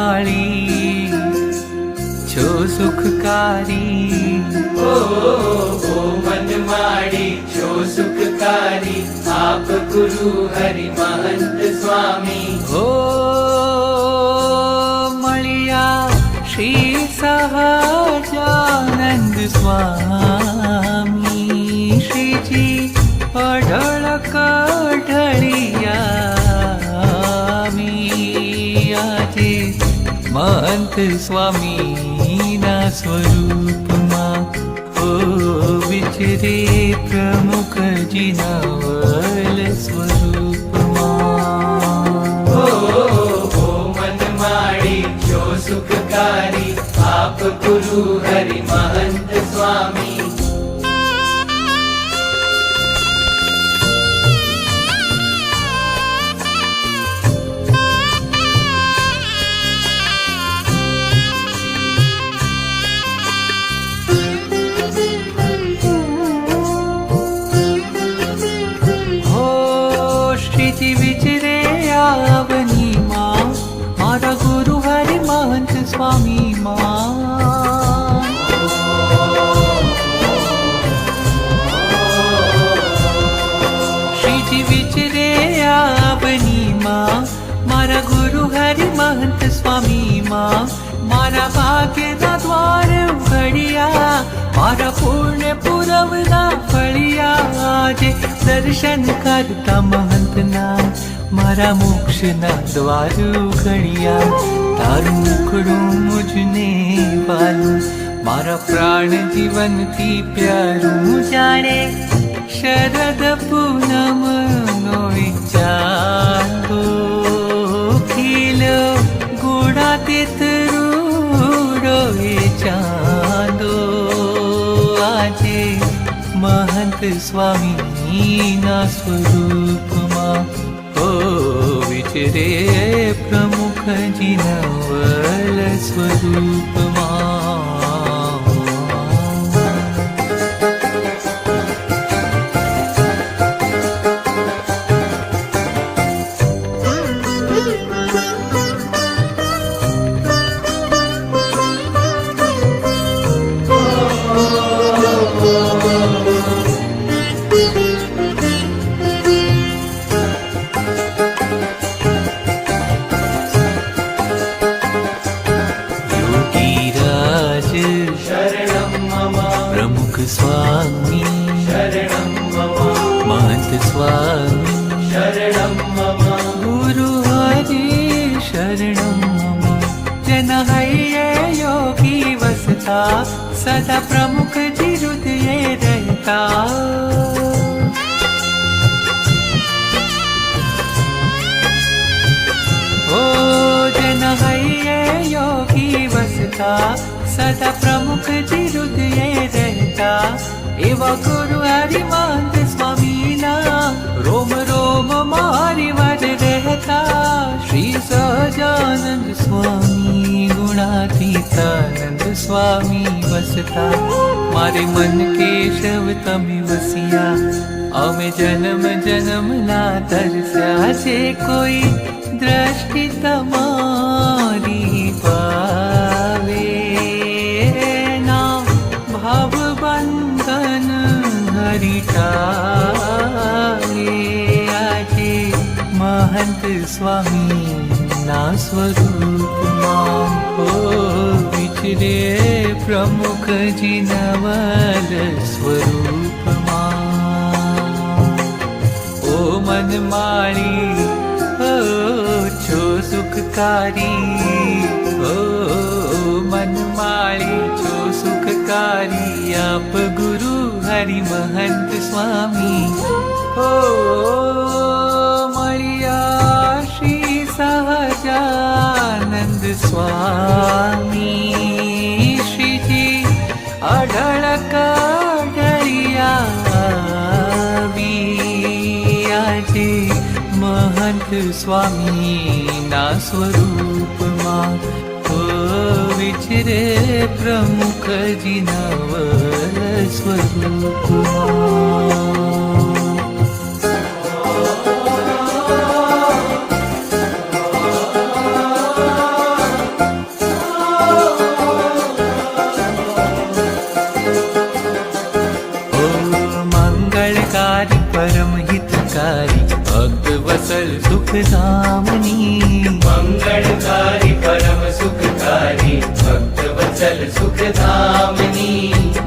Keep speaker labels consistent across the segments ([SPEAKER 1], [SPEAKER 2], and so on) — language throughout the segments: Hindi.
[SPEAKER 1] मनमाळी छो सुखकारी।
[SPEAKER 2] ओ मनमाड़ी छो सुखकारी, आप गुरु हरि महंत स्वामी।
[SPEAKER 1] हो मळिया श्री सहजानंद स्वामी, श्रीजी अढळ कढळिया आजे महंत स्वामी ना स्वरूप मां ओ विचरे प्रमुख जिनावल स्वरूप मां।
[SPEAKER 2] ओ मनमाड़ी छो सुखकारी, आप गुरु हरि महंत स्वामी।
[SPEAKER 1] विचरे आवनी मां मारा गुरु हरि महंत स्वामी मां। श्रीजी विचरे आवनी मां मारा गुरु हरि महंत स्वामी मां। मारा भाग्य ना द्वार उघड़िया, मारा पुण्य पुरवना फलिया। जे दर्शन करता महंत ना मारा मोक्ष ना द्वार उघड़िया। तारू मुखड़ू मुझने वालू, मारा प्राण जीवन थी प्यारू। जाने शरद पूनम नो विचारो, खिलो गुड़ा तितरू रोए चांदो। आजे महंत स्वामी ना स्वरूप मां ओ विचरे प्रमुख जिनवल स्वरूप मां। प्रमुख स्वामी
[SPEAKER 2] शरणं मम,
[SPEAKER 1] महंत स्वामी
[SPEAKER 2] शरणं मम,
[SPEAKER 1] गुरु हरि शरणं मम। जन हये योगी वसता, सदा प्रमुख जी हृदय रहता। ओ जन हये योगी वसता, सदा प्रमुख जी हृदय रहता। एवा गुरु हरि महंत स्वामी ना रोम रोम मारी वर रहता। श्री सहजानंद स्वामी गुणातीतानंद स्वामी वसता। मारे मन केशव तमे वसिया, अमे जन्म जन्म ना तरस्या। जे कोई दृष्टि तमारी पावे, भव बंधन हरिटाए। आजे महंत स्वामी ना स्वरूप मां ओ विचरे प्रमुख जिनवल स्वरूप मां। ओ मनमाड़ी ओ छो सुखकारी, ओ मनमाड़ी छो सुखकारी। आप गुरु हरि महंत स्वामी ओ मळिया श्री सहजानंद स्वामी। श्रीजी अढळ कढळिया आजे महंत स्वामी ना स्वरूप मां ओ विचरे प्रमुख जिनवल स्वरूप मां। धामनी।
[SPEAKER 2] मंगलकारी परम सुखकारी भक्त वत्सल सुख धामनी।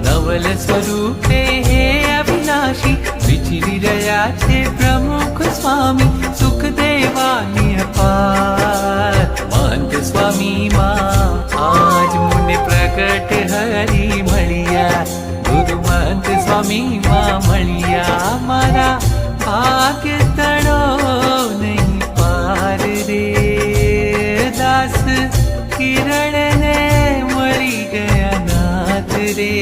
[SPEAKER 1] नवल स्वरूपे हे अविनाशी विचरी रया छे प्रमुख स्वामी सुख देवानी अपार। महंत स्वामी मां आज मुने प्रकट हरि मळिया। गुरु महंत स्वामी मां मळिया मारा भाग्य तड़ो नहीं पार रे। दास किरण ने मरी गया नाथ रे।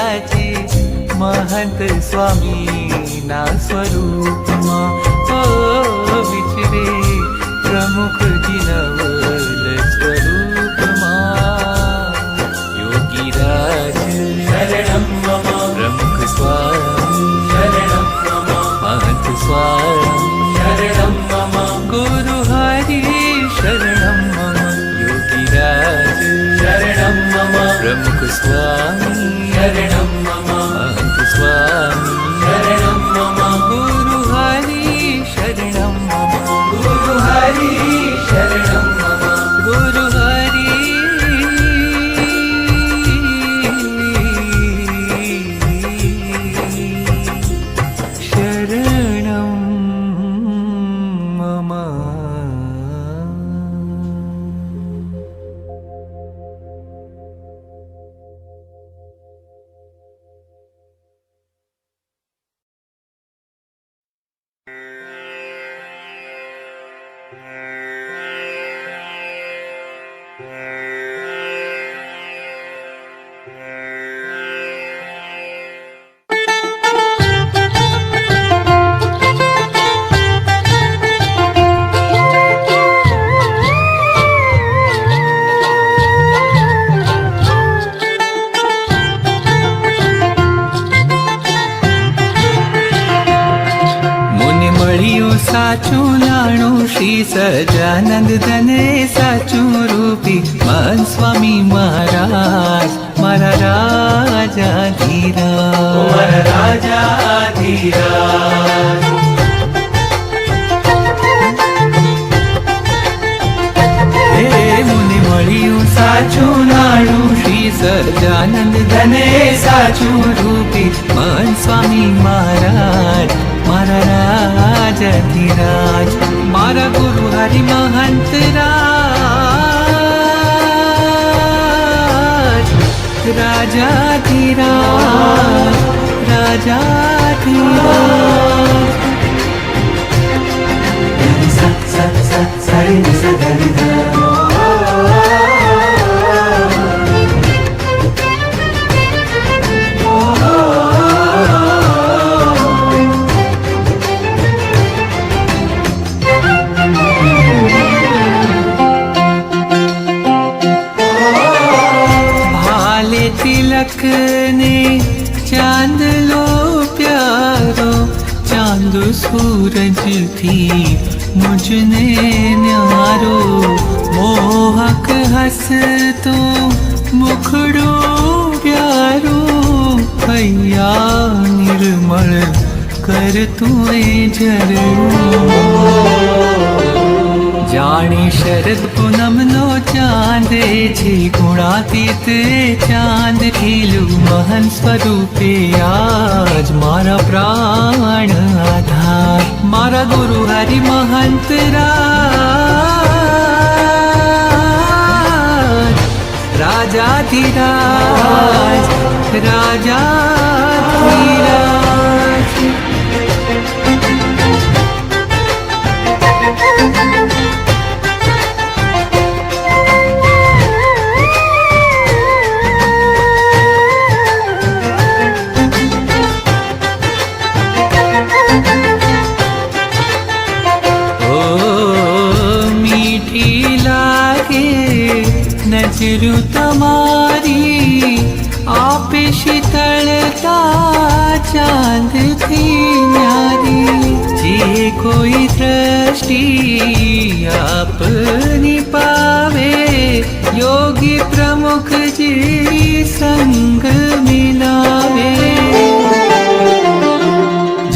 [SPEAKER 1] आजे महंत स्वामी ना स्वरूप मां ओ विचरे प्रमुख जिनवल स्वरूप मां। योगी राज
[SPEAKER 2] शरणं मम
[SPEAKER 1] प्रमुख स्वामी
[SPEAKER 2] शरणं मम
[SPEAKER 1] महंत स्वामी
[SPEAKER 2] शरणं मम
[SPEAKER 1] गुरु हरि शरणं मम। योगी राज
[SPEAKER 2] शरणं मम
[SPEAKER 1] प्रमुख स्वामी
[SPEAKER 2] शरणं मम
[SPEAKER 1] महंत स्वामी
[SPEAKER 2] शरणं मम
[SPEAKER 1] गुरु हरि शरणं मम।
[SPEAKER 2] गुरु हरि शरणं मम
[SPEAKER 1] गुरु हरि शरणं मम। मुने મળ્યું સાચું નાણું શ્રી સહજાનંદ ધને સાચું રૂપી મહંત સ્વામી મહારાજ મારા રાજા ધીરા।
[SPEAKER 2] कुमार राजा धीराज
[SPEAKER 1] હે મુને મળ્યું સાચું નાણું શ્રી સહજાનંદ ધને સાચું રૂપી મહંત સ્વામી મહારાજ મારા રાજા ધીરાજ। મારા ગુરુ હરિ મહંત રાજ રાજા ધીરાજ રાજા ધીરાજ।
[SPEAKER 2] सत सत सत सरि नि स धरि ध
[SPEAKER 1] भाले तिलक ने चांद लो प्यारो चांद सूरज थी मुझने न्यारो। मोहक हंसतो मुखड़ो प्यारो भैया निर्मल कर तुए झरनो। જાણી શરદ પૂનમનો ચાંદ છે ગુણાતીત ચાંદ ખીલું મહન સ્વરૂપે આજ મારા પ્રાણ આધાર। મારા ગુરુ હરિ મહંત રાજ રાજાધિરાજ રાજાધિરાજ। નજરું તમારી આપે શીતળતા ચાંદથી ન્યારી। જે કોઈ દ્રષ્ટિ આપની પાવે યોગી પ્રમુખજી સંગ મિલાવે।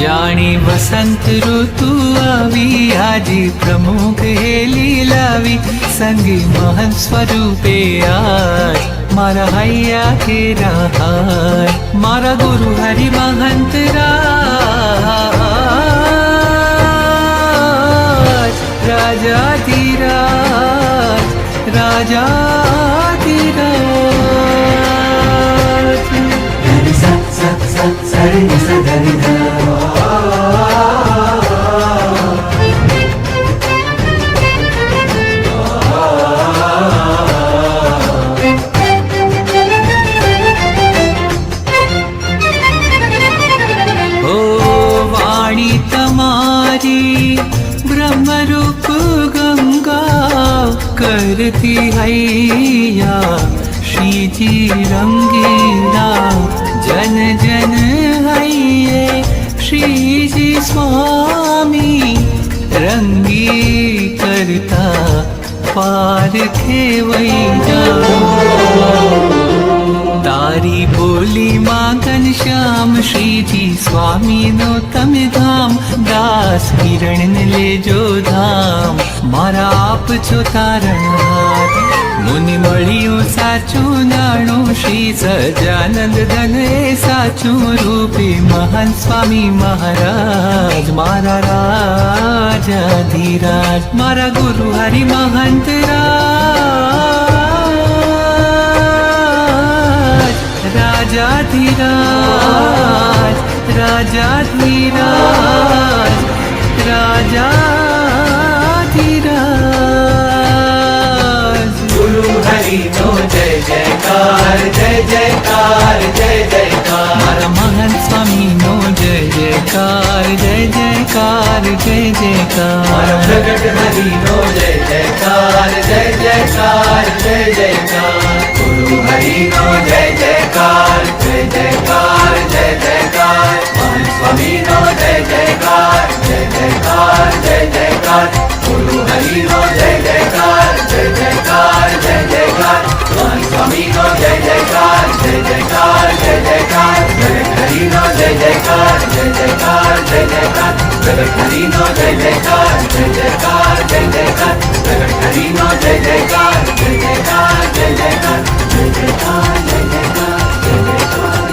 [SPEAKER 1] જાણી વસંત ઋતુ भावी आजी प्रमुख हे लीलावी संगी महन स्वरूपे आज मारा हैया के राहाय मारा गुरु हरि महंत राज राजाधिराज राजाधिराज
[SPEAKER 2] धनि सा सा सा सरि नि सा धनि धा
[SPEAKER 1] ब्रह्मरूप गंगा करती हैया श्री जी रंगीला जन जन हैये श्री जी स्वामी रंगी करता पार खेवैया तारी बोली माँ घनश्याम श्री जी स्वामी नो तमे धाम दास किरण ने ले जो धाम मारा आप छो तारणहार मुनि मळियो साचो नाणो श्री सजानंद धन ए साचो रूपे महान स्वामी महाराज मारा राजाधिराज मारा गुरु हरि महंत राजाधिराज राजाधिराज राजाधिराज
[SPEAKER 2] गुरु हरि नो जय जयकार जय जयकार जय जयकार
[SPEAKER 1] मारा महान स्वामी नो जय जयकार जय जयकार जय जयकार
[SPEAKER 2] प्रगट हरि नो जय जयकार जय जयकार जय जयकार गुरु हरि नो जय जयकार जय जयकार जय जयकार महान स्वामी नो जय जयकार जय जयकार जय जयकार गुरु हरि नो जय जयकार जय जयकार जय जयकार महान स्वामी नो जय जयकार जय जयकार जय जयकार प्रगट हरि नो जय जयकार जय जयकार जय जयकार प्रगट हरि नो जय जयकार जय जयकार जय जयकार प्रगट हरि नो जय जयकार जय जयकार जय जयकार जय जयकार जय जयकार जय जयकार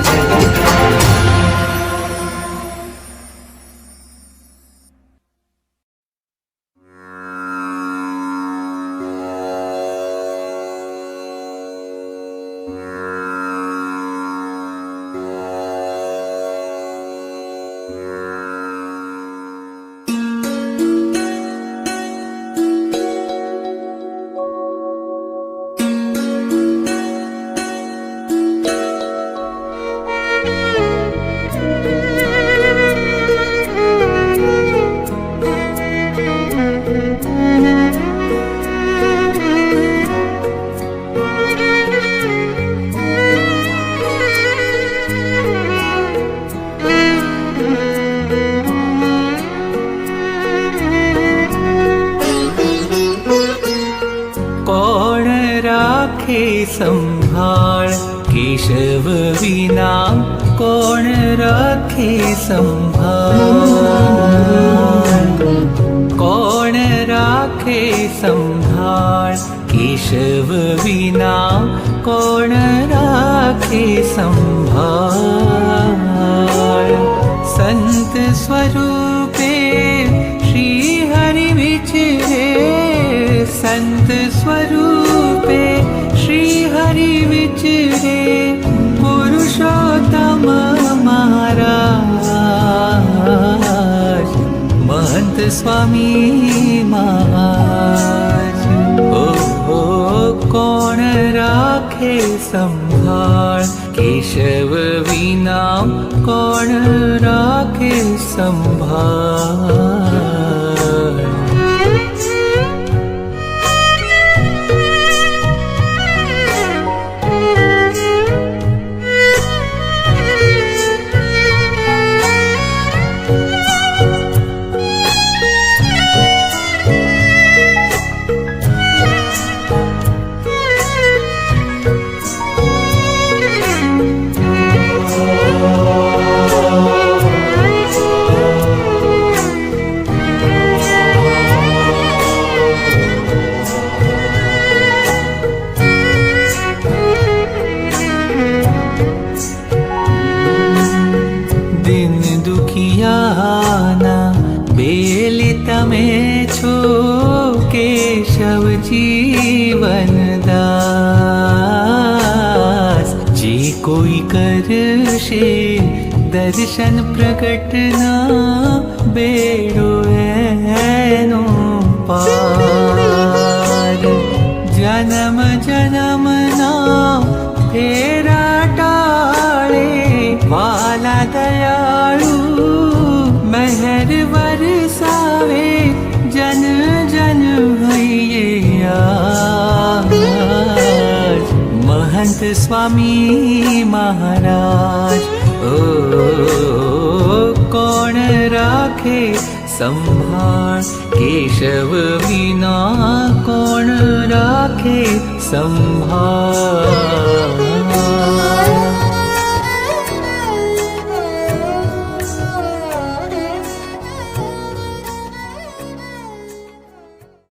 [SPEAKER 2] जय जयकार
[SPEAKER 1] संभाळ केशव विना कोण राखे संभाळ कोण राखे संभाळ केशव विना कोण राखे संभाळ संत स्वरूपे श्री हरि विचरे संत स्वरूपे श्री हरि विचरे पुरुषोत्तम महाराज महंत स्वामी महाराज ओ कोण राखे संभाळ केशव विना कोण राखे संभाळ દાસ જે કોઈ કરશે દર્શન પ્રગટના બેડો એનો પાર જન્મ જન્મના ફેરા ટાળે વાલા દયાળુ મહેર વરસાવે જન જન હૈયે આજ મહંત સ્વામી મહારાજ ઓ કોણ રાખે સંભાળ કેશવ વિના કોણ રાખે સંભાળ